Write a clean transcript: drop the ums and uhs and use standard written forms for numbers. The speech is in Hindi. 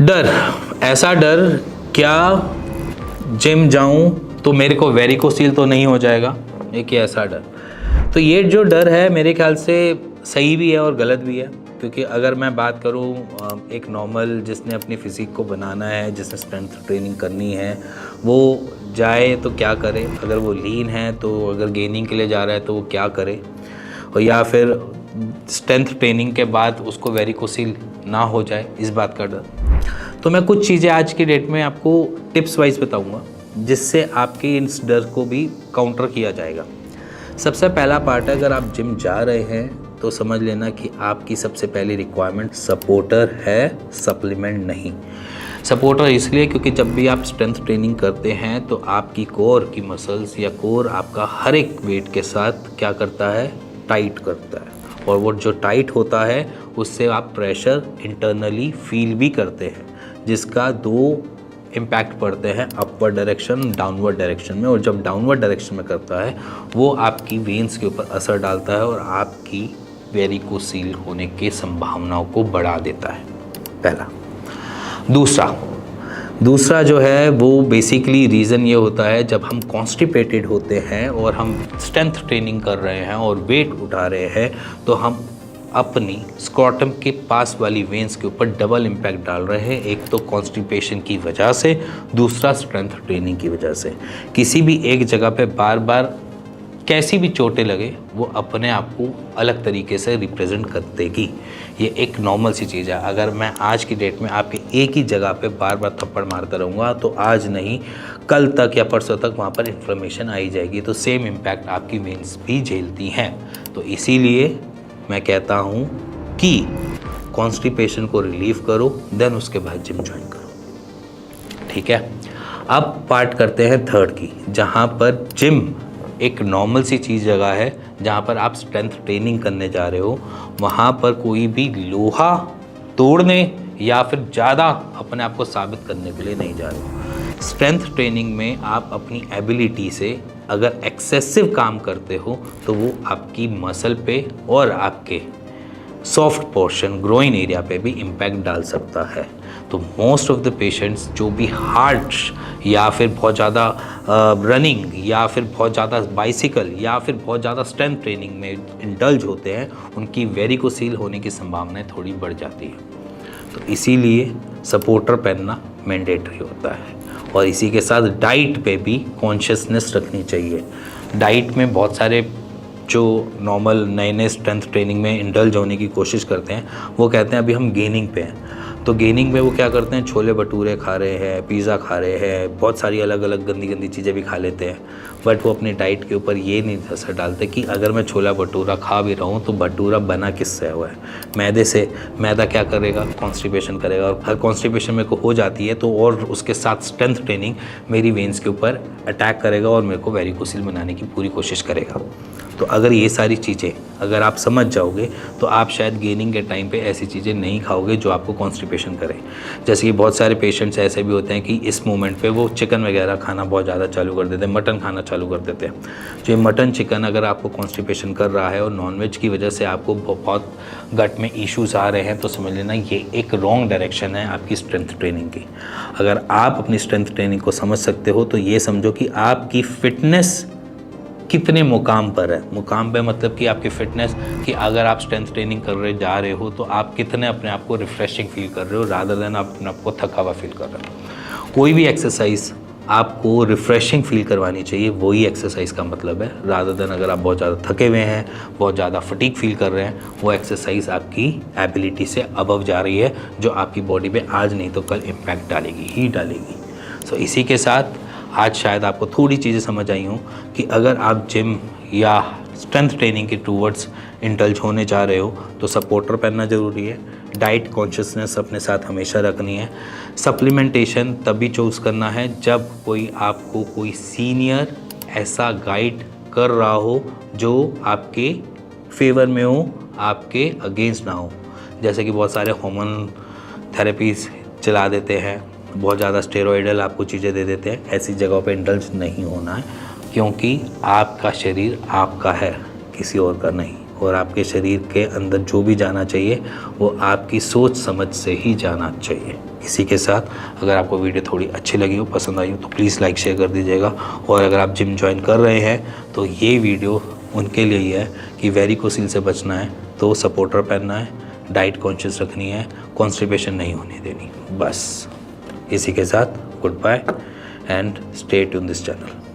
डर, ऐसा डर, क्या जिम जाऊं तो मेरे को वेरिकोसील तो नहीं हो जाएगा, एक ही ऐसा डर। तो ये जो डर है मेरे ख्याल से सही भी है और गलत भी है, क्योंकि अगर मैं बात करूं एक नॉर्मल जिसने अपनी फ़िज़िक को बनाना है, जिसने स्ट्रेंथ ट्रेनिंग करनी है, वो जाए तो क्या करे। अगर वो लीन है तो अगर गेनिंग के लिए जा रहा है तो वो क्या करे, और या फिर स्ट्रेंथ ट्रेनिंग के बाद उसको वेरिकोसील ना हो जाए, इस बात का डर। तो मैं कुछ चीज़ें आज की डेट में आपको टिप्स वाइज बताऊंगा जिससे आपके इस डर को भी काउंटर किया जाएगा। सबसे पहला पार्ट है, अगर आप जिम जा रहे हैं तो समझ लेना कि आपकी सबसे पहली रिक्वायरमेंट सपोर्टर है, सप्लीमेंट नहीं। सपोर्टर इसलिए क्योंकि जब भी आप स्ट्रेंथ ट्रेनिंग करते हैं तो आपकी कोर की मसल्स या कोर आपका हर एक वेट के साथ क्या करता है, टाइट करता है, और वो जो टाइट होता है उससे आप प्रेशर इंटरनली फील भी करते हैं, जिसका दो इम्पैक्ट पड़ते हैं, अपवर्ड डायरेक्शन, डाउनवर्ड डायरेक्शन में। और जब डाउनवर्ड डायरेक्शन में करता है वो आपकी वेन्स के ऊपर असर डालता है और आपकी वेरिकोसील होने की संभावनाओं को बढ़ा देता है, पहला। दूसरा जो है वो बेसिकली रीज़न ये होता है, जब हम कॉन्स्टिपेटेड होते हैं और हम स्ट्रेंथ ट्रेनिंग कर रहे हैं और वेट उठा रहे हैं तो हम अपनी स्क्रॉटम के पास वाली वेन्स के ऊपर डबल इम्पैक्ट डाल रहे हैं, एक तो कॉन्स्टिपेशन की वजह से, दूसरा स्ट्रेंथ ट्रेनिंग की वजह से। किसी भी एक जगह पे बार बार कैसी भी चोटें लगे वो अपने आप को अलग तरीके से रिप्रेजेंट कर देगी, ये एक नॉर्मल सी चीज़ है। अगर मैं आज की डेट में आपके एक ही जगह पे बार बार थप्पड़ मारता रहूँगा तो आज नहीं कल तक या परसों तक वहाँ पर इन्फ्लेमेशन आई जाएगी, तो सेम इम्पैक्ट आपकी वेन्स भी झेलती हैं। तो इसीलिए मैं कहता हूँ कि कॉन्स्टिपेशन को रिलीव करो, देन उसके बाद जिम ज्वाइन करो, ठीक है। अब पार्ट करते हैं थर्ड की, जहाँ पर जिम एक नॉर्मल सी चीज़ जगह है, जहाँ पर आप स्ट्रेंथ ट्रेनिंग करने जा रहे हो, वहाँ पर कोई भी लोहा तोड़ने या फिर ज़्यादा अपने आप को साबित करने के लिए नहीं जा रहे हो। स्ट्रेंथ ट्रेनिंग में आप अपनी एबिलिटी से अगर एक्सेसिव काम करते हो तो वो आपकी मसल पे और आपके सॉफ्ट पोर्शन, ग्रोइन एरिया पे भी इम्पैक्ट डाल सकता है। तो मोस्ट ऑफ द पेशेंट्स जो भी हार्ट या फिर बहुत ज़्यादा रनिंग या फिर बहुत ज़्यादा बाइसिकल या फिर बहुत ज़्यादा स्ट्रेंथ ट्रेनिंग में इंडल्ज होते हैं, उनकी वेरिकोसील होने की संभावनाएं थोड़ी बढ़ जाती है। तो इसीलिए सपोर्टर पहनना मैंडेटरी होता है, और इसी के साथ डाइट पे भी कॉन्शियसनेस रखनी चाहिए। डाइट में बहुत सारे जो नॉर्मल नए स्ट्रेंथ ट्रेनिंग में इंडल्ज होने की कोशिश करते हैं, वो कहते हैं अभी हम गेनिंग पे हैं, तो गेनिंग में वो क्या करते हैं, छोले भटूरे खा रहे हैं, पिज़्ज़ा खा रहे हैं, बहुत सारी अलग अलग गंदी गंदी चीज़ें भी खा लेते हैं, बट वो अपनी डाइट के ऊपर ये नहीं असर डालते कि अगर मैं छोला भटूरा खा भी रहा हूँ तो भटूरा बना किससे हुआ है, मैदे से। मैदा क्या करेगा, कॉन्स्टिपेशन करेगा, और हर कॉन्स्टिपेशन मेरे को हो जाती है तो और उसके साथ स्ट्रेंथ ट्रेनिंग मेरी वेन्स के ऊपर अटैक करेगा और मेरे को वेरिकोसील बनाने की पूरी कोशिश करेगा। तो अगर ये सारी चीज़ें अगर आप समझ जाओगे तो आप शायद गेनिंग के टाइम पे ऐसी चीज़ें नहीं खाओगे जो आपको कॉन्स्टिपेशन करे। जैसे कि बहुत सारे पेशेंट्स ऐसे भी होते हैं कि इस मोमेंट पे वो चिकन वगैरह खाना बहुत ज़्यादा चालू कर देते हैं, मटन खाना चालू कर देते हैं। जो ये मटन चिकन अगर आपको कॉन्स्टिपेशन कर रहा है और नॉनवेज की वजह से आपको बहुत गट में इश्यूज़ आ रहे हैं, तो समझ लेना ये एक रॉन्ग डायरेक्शन है आपकी स्ट्रेंथ ट्रेनिंग की। अगर आप अपनी स्ट्रेंथ ट्रेनिंग को समझ सकते हो तो ये समझो कि आपकी फ़िटनेस कितने मुकाम पर है। मुकाम पे मतलब कि आपकी फ़िटनेस, कि अगर आप स्ट्रेंथ ट्रेनिंग कर रहे जा रहे हो तो आप कितने अपने आप को रिफ़्रेशिंग फील कर रहे हो, रादर देन आप अपने आप को थका हुआ फील कर रहे हो। कोई भी एक्सरसाइज आपको रिफ़्रेशिंग फील करवानी चाहिए, वही एक्सरसाइज का मतलब है, रादर देन अगर आप बहुत ज़्यादा थके हुए हैं, बहुत ज़्यादा फटीग फील कर रहे हैं, वो एक्सरसाइज आपकी एबिलिटी से अबव जा रही है, जो आपकी बॉडी पे आज नहीं तो कल इम्पैक्ट डालेगी ही डालेगी। सो इसी के साथ आज शायद आपको थोड़ी चीज़ें समझ आई हों कि अगर आप जिम या स्ट्रेंथ ट्रेनिंग के टूवर्ड्स इंडल्ज होने जा रहे हो तो सपोर्टर पहनना ज़रूरी है, डाइट कॉन्शियसनेस अपने साथ हमेशा रखनी है, सप्लीमेंटेशन तभी चूज़ करना है जब कोई आपको कोई सीनियर ऐसा गाइड कर रहा हो जो आपके फेवर में हो, आपके अगेंस्ट ना हो। जैसे कि बहुत सारे हार्मोन थेरेपीज़ चला देते हैं, बहुत ज़्यादा स्टेरॉइडल आपको चीज़ें दे देते हैं, ऐसी जगहों पे इंडल्ज नहीं होना है, क्योंकि आपका शरीर आपका है, किसी और का नहीं। और आपके शरीर के अंदर जो भी जाना चाहिए वो आपकी सोच समझ से ही जाना चाहिए। इसी के साथ अगर आपको वीडियो थोड़ी अच्छी लगी हो, पसंद आई हो, तो प्लीज़ लाइक शेयर कर दीजिएगा। और अगर आप जिम ज्वाइन कर रहे हैं तो ये वीडियो उनके लिए ही है कि वेरिकोसिल से बचना है तो सपोर्टर पहनना है, डाइट कॉन्शियस रखनी है, कॉन्स्टिपेशन नहीं होने देनी। बस इसी के साथ good bye and stay tune this channel.